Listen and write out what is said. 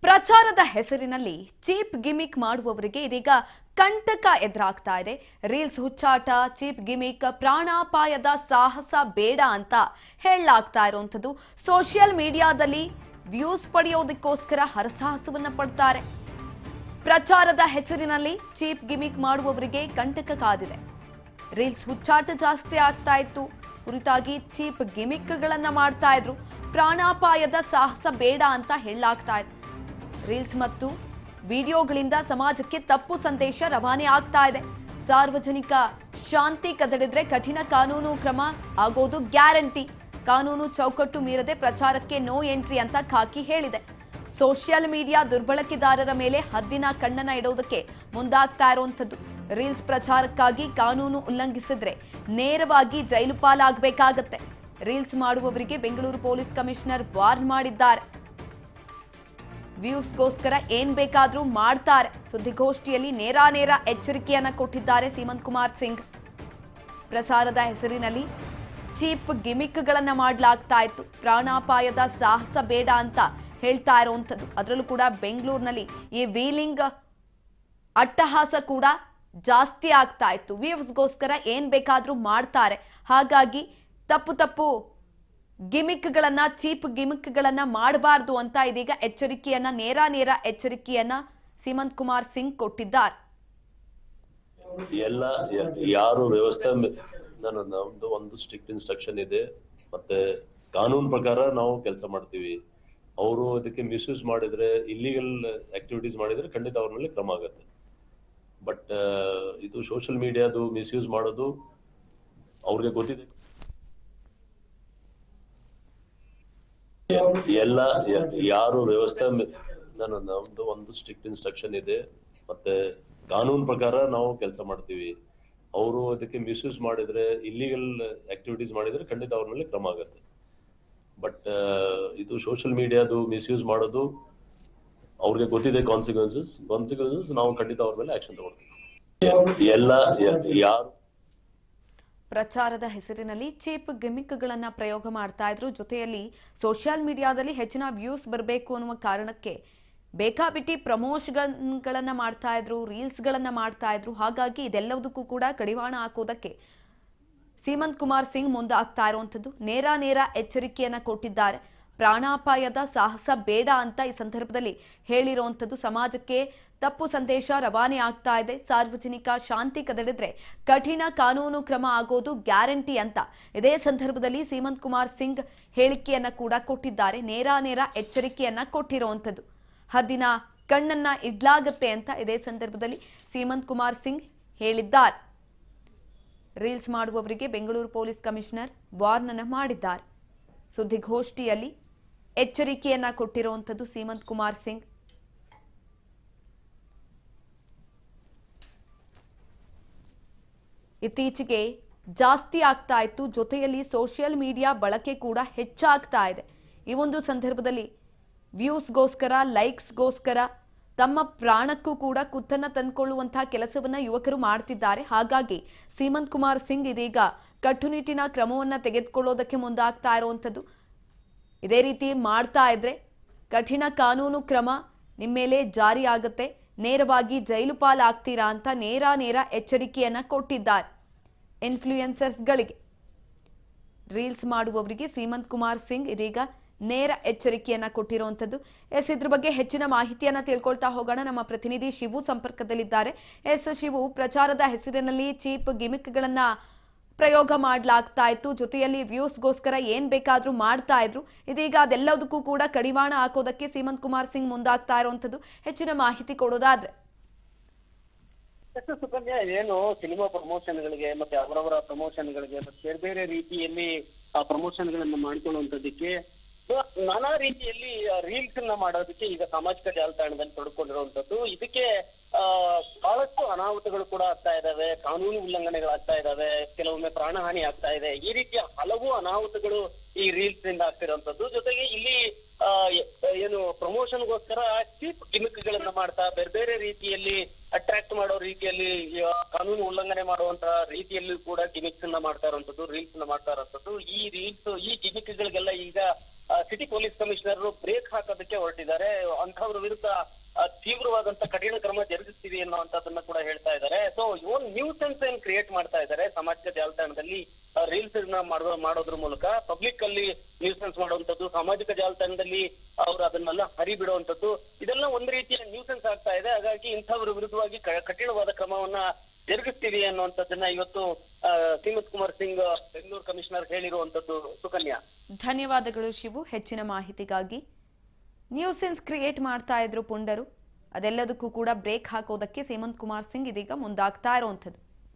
ಪ್ರಚಾರದ ಹೆಸರಿನಲ್ಲಿ cheap gimmick ಮಾಡುವವರಿಗೆ ಇದೀಗ ಕಂಟಕ ಎದುರಾಗ್ತಾ ಇದೆ. ರೀಲ್ಸ್ ಹುಚ್ಚಾಟ, ಚೀಪ್ ಗಿಮಿಕ್, ಪ್ರಾಣಾಪಾಯದ ಸಾಹಸ ಬೇಡ ಅಂತ ಹೇಳಲಾಗ್ತಾ ಇರುವಂತದ್ದು. ಸೋಷಿಯಲ್ ಮೀಡಿಯಾದಲ್ಲಿ ವ್ಯೂಸ್ ಪಡೆಯೋದಕ್ಕೋಸ್ಕರ ಹರಸಾಹಸವನ್ನ ಪಡ್ತಾರೆ. ಪ್ರಚಾರದ ಹೆಸರಿನಲ್ಲಿ ಚೀಪ್ ಗಿಮಿಕ್ ಮಾಡುವವರಿಗೆ ಕಂಟಕ ಕಾದಿದೆ. ರೀಲ್ಸ್ ಹುಚ್ಚಾಟ ಜಾಸ್ತಿ ಆಗ್ತಾ ಇತ್ತು, ಕುರಿತಾಗಿ ಚೀಪ್ ಗಿಮಿಕ್ಗಳನ್ನ ಮಾಡ್ತಾ ಇದ್ರು. ಪ್ರಾಣಾಪಾಯದ ಸಾಹಸ ಬೇಡ ಅಂತ ಹೇಳಲಾಗ್ತಾ ಇದೆ. ರೀಲ್ಸ್ ಮತ್ತು ವಿಡಿಯೋಗಳಿಂದ ಸಮಾಜಕ್ಕೆ ತಪ್ಪು ಸಂದೇಶ ರವಾನೆ ಆಗ್ತಾ ಇದೆ. ಸಾರ್ವಜನಿಕ ಶಾಂತಿ ಕದಡಿದ್ರೆ ಕಠಿಣ ಕಾನೂನು ಕ್ರಮ ಆಗೋದು ಗ್ಯಾರಂಟಿ. ಕಾನೂನು ಚೌಕಟ್ಟು ಮೀರದೆ ಪ್ರಚಾರಕ್ಕೆ ನೋ ಎಂಟ್ರಿ ಅಂತ ಖಾಕಿ ಹೇಳಿದೆ. ಸೋಷಿಯಲ್ ಮೀಡಿಯಾ ದುರ್ಬಳಕೆದಾರರ ಮೇಲೆ ಹದ್ದಿನ ಕಣ್ಣನ್ನ ಇಡೋದಕ್ಕೆ ಮುಂದಾಗ್ತಾ ಇರುವಂತದ್ದು. ರೀಲ್ಸ್ ಪ್ರಚಾರಕ್ಕಾಗಿ ಕಾನೂನು ಉಲ್ಲಂಘಿಸಿದ್ರೆ ನೇರವಾಗಿ ಜೈಲು ಪಾಲಾಗಬೇಕಾಗತ್ತೆ. ರೀಲ್ಸ್ ಮಾಡುವವರಿಗೆ ಬೆಂಗಳೂರು ಪೊಲೀಸ್ ಕಮಿಷನರ್ ವಾರ್ನ್ ಮಾಡಿದ್ದಾರೆ. ವ್ಯೂಸ್ಗೋಸ್ಕರ ಏನ್ ಬೇಕಾದ್ರೂ ಮಾಡ್ತಾರೆ. ಸುದ್ದಿಗೋಷ್ಠಿಯಲ್ಲಿ ನೇರ ಎಚ್ಚರಿಕೆಯನ್ನ ಕೊಟ್ಟಿದ್ದಾರೆ ಸೀಮಂತ್ ಕುಮಾರ್ ಸಿಂಗ್. ಪ್ರಸಾರದ ಹೆಸರಿನಲ್ಲಿ ಚೀಪ್ ಗಿಮಿಕ್ಗಳನ್ನ ಮಾಡಲಾಗ್ತಾ ಇತ್ತು. ಪ್ರಾಣಾಪಾಯದ ಸಾಹಸ ಬೇಡ ಅಂತ ಹೇಳ್ತಾ ಇರುವಂತದ್ದು. ಅದರಲ್ಲೂ ಕೂಡ ಬೆಂಗಳೂರಿನಲ್ಲಿ ಈ ವೀಲಿಂಗ್ ಅಟ್ಟಹಾಸ ಕೂಡ ಜಾಸ್ತಿ ಆಗ್ತಾ ಇತ್ತು. ವ್ಯೂಸ್ಗೋಸ್ಕರ ಏನ್ ಬೇಕಾದ್ರೂ ಮಾಡ್ತಾರೆ. ಹಾಗಾಗಿ ತಪ್ಪು ಗಿಮಿಕ್ಗಳನ್ನ, ಚೀಪ್ ಗಿಮಿಕ್ಗಳನ್ನ ಮಾಡಬಾರ್ದು ಅಂತ ಇದೀಗ ಎಚ್ಚರಿಕೆಯನ್ನ, ನೇರ ಎಚ್ಚರಿಕೆಯನ್ನ ಸೀಮಂತ್ ಕುಮಾರ್ ಸಿಂಗ್ ಕೊಟ್ಟಿದ್ದಾರೆ. ಎಲ್ಲ ಯಾರು ವ್ಯವಸ್ಥೆ ನಮ್ದು ಒಂದು ಸ್ಟ್ರಿಕ್ಟ್ ಇನ್ಸ್ಟ್ರಕ್ಷನ್ ಇದೆ, ಮತ್ತೆ ಕಾನೂನು ಪ್ರಕಾರ ನಾವು ಕೆಲಸ ಮಾಡ್ತೀವಿ. ಅವರು ಅದಕ್ಕೆ ಮಿಸ್ಯೂಸ್ ಮಾಡಿದ್ರೆ, ಇಲ್ಲಿಗಲ್ ಆಕ್ಟಿವಿಟೀಸ್ ಮಾಡಿದ್ರೆ ಖಂಡಿತ ಅವ್ರ ಮೇಲೆ ಕ್ರಮ ಆಗುತ್ತೆ. ಬಟ್ ಇದು ಸೋಷಿಯಲ್ ಮೀಡಿಯಾದು ಮಿಸ್ಯೂಸ್ ಮಾಡೋದು ಅವ್ರಿಗೆ ಗೊತ್ತಿದೆ. ಎಲ್ಲ ಯಾರು ವ್ಯವಸ್ಥೆ ನಮ್ದು ಒಂದು ಸ್ಟ್ರಿಕ್ಟ್ ಇನ್ಸ್ಟ್ರಕ್ಷನ್ ಇದೆ, ಮತ್ತೆ ಕಾನೂನು ಪ್ರಕಾರ ನಾವು ಕೆಲಸ ಮಾಡ್ತೀವಿ. ಅವರು ಅದಕ್ಕೆ ಮಿಸ್ಯೂಸ್ ಮಾಡಿದ್ರೆ, ಇಲ್ಲಿಗಲ್ ಆಕ್ಟಿವಿಟೀಸ್ ಮಾಡಿದ್ರೆ ಖಂಡಿತ ಅವ್ರ ಮೇಲೆ ಕ್ರಮ ಆಗುತ್ತೆ. ಬಟ್ ಇದು ಸೋಷಿಯಲ್ ಮೀಡಿಯಾದು ಮಿಸ್ಯೂಸ್ ಮಾಡೋದು ಅವ್ರಿಗೆ ಗೊತ್ತಿದೆ. ಕಾನ್ಸಿಕ್ವೆನ್ಸಸ್ ನಾವು ಖಂಡಿತ ಅವ್ರ ಮೇಲೆ ಆಕ್ಷನ್ ತಗೊಳ್ತೀವಿ. ಎಲ್ಲ ಯಾರು ಪ್ರಚಾರದ ಹೆಸರಿನಲ್ಲಿ ಚೀಪ್ ಗಿಮಿಕ್ಗಳನ್ನ ಪ್ರಯೋಗ ಮಾಡ್ತಾ ಇದ್ರು. ಜೊತೆಯಲ್ಲಿ ಸೋಷಿಯಲ್ ಮೀಡಿಯಾದಲ್ಲಿ ಹೆಚ್ಚಿನ ವ್ಯೂಸ್ ಬರಬೇಕು ಅನ್ನುವ ಕಾರಣಕ್ಕೆ ಬೇಕಾಬಿಟ್ಟಿ ಪ್ರಮೋಷನ್ಗಳನ್ನ ಮಾಡ್ತಾ ಇದ್ರು, ರೀಲ್ಸ್ಗಳನ್ನ ಮಾಡ್ತಾ ಇದ್ರು. ಹಾಗಾಗಿ ಇದೆಲ್ಲದಕ್ಕೂ ಕೂಡ ಕಡಿವಾಣ ಹಾಕೋದಕ್ಕೆ ಸೀಮಂತ್ ಕುಮಾರ್ ಸಿಂಗ್ ಮುಂದಾಗ್ತಾ ಇರುವಂತದ್ದು. ನೇರ ಎಚ್ಚರಿಕೆಯನ್ನ ಕೊಟ್ಟಿದ್ದಾರೆ. ಪ್ರಾಣಾಪಾಯದ ಸಾಹಸ ಬೇಡ ಅಂತ ಈ ಸಂದರ್ಭದಲ್ಲಿ ಹೇಳಿರುವಂತದ್ದು. ಸಮಾಜಕ್ಕೆ ತಪ್ಪು ಸಂದೇಶ ರವಾನೆ ಆಗ್ತಾ ಇದೆ. ಸಾರ್ವಜನಿಕ ಶಾಂತಿ ಕದಡಿದ್ರೆ ಕಠಿಣ ಕಾನೂನು ಕ್ರಮ ಆಗೋದು ಗ್ಯಾರಂಟಿ ಅಂತ ಇದೇ ಸಂದರ್ಭದಲ್ಲಿ ಸೀಮಂತ್ ಕುಮಾರ್ ಸಿಂಗ್ ಹೇಳಿಕೆಯನ್ನ ಕೂಡ ಕೊಟ್ಟಿದ್ದಾರೆ. ನೇರ ಎಚ್ಚರಿಕೆಯನ್ನ ಕೊಟ್ಟಿರುವಂತದ್ದು. ಹದ್ದಿನ ಕಣ್ಣನ್ನ ಇಡ್ಲಾಗತ್ತೆ ಅಂತ ಇದೇ ಸಂದರ್ಭದಲ್ಲಿ ಸೀಮಂತ್ ಕುಮಾರ್ ಸಿಂಗ್ ಹೇಳಿದ್ದಾರೆ. ರೀಲ್ಸ್ ಮಾಡುವವರಿಗೆ ಬೆಂಗಳೂರು ಪೊಲೀಸ್ ಕಮಿಷನರ್ ವಾರ್ನ್ ಅನ್ನು ಮಾಡಿದ್ದಾರೆ. ಸುದ್ದಿಗೋಷ್ಠಿಯಲ್ಲಿ ಎಚ್ಚರಿಕೆಯನ್ನ ಕೊಟ್ಟಿರುವಂತದ್ದು ಸೀಮಂತ್ ಕುಮಾರ್ ಸಿಂಗ್. ಇತ್ತೀಚೆಗೆ ಜಾಸ್ತಿ ಆಗ್ತಾ ಇತ್ತು. ಜೊತೆಯಲ್ಲಿ ಸೋಷಿಯಲ್ ಮೀಡಿಯಾ ಬಳಕೆ ಕೂಡ ಹೆಚ್ಚಾಗ್ತಾ ಇದೆ. ಈ ಒಂದು ಸಂದರ್ಭದಲ್ಲಿ ವ್ಯೂಸ್ಗೋಸ್ಕರ, ಲೈಕ್ಸ್ಗೋಸ್ಕರ ತಮ್ಮ ಪ್ರಾಣಕ್ಕೂ ಕೂಡ ಕುತ್ತನ್ನ ತಂದುಕೊಳ್ಳುವಂತಹ ಕೆಲಸವನ್ನ ಯುವಕರು ಮಾಡ್ತಿದ್ದಾರೆ. ಹಾಗಾಗಿ ಸೀಮಂತ್ ಕುಮಾರ್ ಸಿಂಗ್ ಇದೀಗ ಕಟ್ಟುನಿಟ್ಟಿನ ಕ್ರಮವನ್ನ ತೆಗೆದುಕೊಳ್ಳೋದಕ್ಕೆ ಮುಂದಾಗ್ತಾ ಇರುವಂತದ್ದು. ಇದೇ ರೀತಿ ಮಾಡ್ತಾ ಇದ್ರೆ ಕಠಿಣ ಕಾನೂನು ಕ್ರಮ ನಿಮ್ಮ ಮೇಲೆ ಜಾರಿ ಆಗುತ್ತೆ, ನೇರವಾಗಿ ಜೈಲು ಪಾಲಾಗ್ತೀರಾ ಅಂತ ನೇರ ಎಚ್ಚರಿಕೆಯನ್ನ ಕೊಟ್ಟಿದ್ದಾರೆ. ಇನ್ಫ್ಲೂಯೆನ್ಸರ್ಸ್ಗಳಿಗೆ, ರೀಲ್ಸ್ ಮಾಡುವವರಿಗೆ ಸೀಮಂತ್ ಕುಮಾರ್ ಸಿಂಗ್ ಇದೀಗ ನೇರ ಎಚ್ಚರಿಕೆಯನ್ನ ಕೊಟ್ಟಿರುವಂತದ್ದು. ಇದ್ರ ಬಗ್ಗೆ ಹೆಚ್ಚಿನ ಮಾಹಿತಿಯನ್ನ ತಿಳ್ಕೊಳ್ತಾ ಹೋಗೋಣ. ನಮ್ಮ ಪ್ರತಿನಿಧಿ ಶಿವು ಸಂಪರ್ಕದಲ್ಲಿದ್ದಾರೆ. ಶಿವು, ಪ್ರಚಾರದ ಹೆಸರಿನಲ್ಲಿ ಚೀಪ್ ಗಿಮಿಕ್ಗಳನ್ನ ಪ್ರಯೋಗ ಮಾಡಲಾಗ್ತಾ ಇತ್ತು. ಜೊತೆಯಲ್ಲಿ ವ್ಯೂಸ್ಗೋಸ್ಕರ ಏನ್ ಬೇಕಾದ್ರೂ ಮಾಡ್ತಾ ಇದ್ರು. ಇದೀಗ ಅದೆಲ್ಲದಕ್ಕೂ ಕೂಡ ಕಡಿವಾಣ ಹಾಕೋದಕ್ಕೆ ಸೀಮಂತ್ ಕುಮಾರ್ ಸಿಂಗ್ ಮುಂದಾಗ್ತಾ ಇರುವಂತದ್ದು. ಹೆಚ್ಚಿನ ಮಾಹಿತಿ ಕೊಡೋದಾದ್ರೆ ಸುಕನ್ಯಾ, ಏನು ಸಿನಿಮಾ ಪ್ರಮೋಷನ್ಗಳಿಗೆ ಮತ್ತೆ ಅವರವರ ಪ್ರಮೋಷನ್ಗಳಿಗೆ ಬೇರೆ ರೀತಿಯಲ್ಲಿ ಆ ಪ್ರಮೋಷನ್ ಗಳನ್ನ ಮಾಡ್ಕೊಳ್ಳುವಂತದಕ್ಕೆ ನಾನಾ ರೀತಿಯಲ್ಲಿ ರೀಲ್ಸ್ ಅನ್ನ ಮಾಡೋದಕ್ಕೆ ಈಗ ಸಾಮಾಜಿಕ ಜಾಲತಾಣದಲ್ಲಿ ತೊಡ್ಕೊಂಡಿರುವಂತದ್ದು. ಇದಕ್ಕೆ ಬಹಳಷ್ಟು ಅನಾಹುತಗಳು ಕೂಡ ಆಗ್ತಾ ಇದಾವೆ, ಕಾನೂನು ಉಲ್ಲಂಘನೆಗಳಾಗ್ತಾ ಇದಾವೆ, ಕೆಲವೊಮ್ಮೆ ಪ್ರಾಣಹಾನಿ ಆಗ್ತಾ ಇದೆ. ಈ ರೀತಿಯ ಹಲವು ಅನಾಹುತಗಳು ಈ ರೀಲ್ಸ್ ನಿಂದ ಆಗ್ತಿರುವಂತದ್ದು. ಜೊತೆಗೆ ಇಲ್ಲಿ ಏನು ಪ್ರಮೋಷನ್ಗೋಸ್ಕರ ಚೀಪ್ ಗಿಮಿಕ್ ಗಳನ್ನ ಮಾಡ್ತಾ ಬೇರೆ ರೀತಿಯಲ್ಲಿ ಅಟ್ರಾಕ್ಟ್ ಮಾಡೋ ರೀತಿಯಲ್ಲಿ ಕಾನೂನು ಉಲ್ಲಂಘನೆ ಮಾಡುವಂತಹ ರೀತಿಯಲ್ಲಿ ಕೂಡ ಗಿಮಿಕ್ಸ್ ಅನ್ನ ಮಾಡ್ತಾ ಇರುವಂತದ್ದು, ರೀಲ್ಸ್ ಅನ್ನ ಮಾಡ್ತಾ ಇರುವಂತದ್ದು. ಈ ಗಿಮಿಕ್ಗಳಿಗೆಲ್ಲ ಈಗ ಸಿಟಿ ಪೊಲೀಸ್ ಕಮಿಷನರ್ ಬ್ರೇಕ್ ಹಾಕೋದಕ್ಕೆ ಹೊರಟಿದ್ದಾರೆ. ಅಂತವ್ರ ವಿರುದ್ಧ ತೀವ್ರವಾದಂತ ಕಠಿಣ ಕ್ರಮ ಜರುಗಿಸ್ತೀವಿ ಅನ್ನುವಂಥದ್ದನ್ನ ಕೂಡ ಹೇಳ್ತಾ ಇದ್ದಾರೆ. ಸೊ ಇವನ್ ನ್ಯೂಸೆನ್ಸ್ ಏನ್ ಕ್ರಿಯೇಟ್ ಮಾಡ್ತಾ ಇದ್ದಾರೆ ಸಾಮಾಜಿಕ ಜಾಲತಾಣದಲ್ಲಿ ರೀಲ್ಸ್ ಮಾಡೋದ್ರ ಮೂಲಕ ಪಬ್ಲಿಕ್ ಅಲ್ಲಿ ನ್ಯೂಸೆನ್ಸ್ ಮಾಡುವಂತದ್ದು, ಸಾಮಾಜಿಕ ಜಾಲತಾಣದಲ್ಲಿ ಅವ್ರು ಅದನ್ನೆಲ್ಲ ಹರಿಬಿಡುವಂತದ್ದು, ಇದೆಲ್ಲ ಒಂದ್ ರೀತಿಯ ನ್ಯೂಸೆನ್ಸ್ ಆಗ್ತಾ ಇದೆ. ಹಾಗಾಗಿ ಇಂಥವ್ರ ವಿರುದ್ಧವಾಗಿ ಕಠಿಣವಾದ ಕ್ರಮವನ್ನ ಜರುಗಿಸ್ತೀವಿ ಅನ್ನುವಂಥದ್ದನ್ನ ಇವತ್ತು ಸೀಮಂತ್ ಕುಮಾರ್ ಸಿಂಗ್ ಬೆಂಗಳೂರು ಕಮಿಷನರ್ ಹೇಳಿರುವಂತದ್ದು. ಸುಕನ್ಯಾ, ಧನ್ಯವಾದಗಳು ಶಿವು ಹೆಚ್ಚಿನ ಮಾಹಿತಿಗಾಗಿ. ನ್ಯೂಸೆನ್ಸ್ ಕ್ರಿಯೇಟ್ ಮಾಡ್ತಾ ಇದ್ರು ಪುಂಡರು, ಅದೆಲ್ಲದಕ್ಕೂ ಕೂಡ ಬ್ರೇಕ್ ಹಾಕೋದಕ್ಕೆ ಸೀಮಂತ್ ಕುಮಾರ್ ಸಿಂಗ್ ಇದೀಗ ಮುಂದಾಗ್ತಾ ಇರುವಂಥದ್ದು.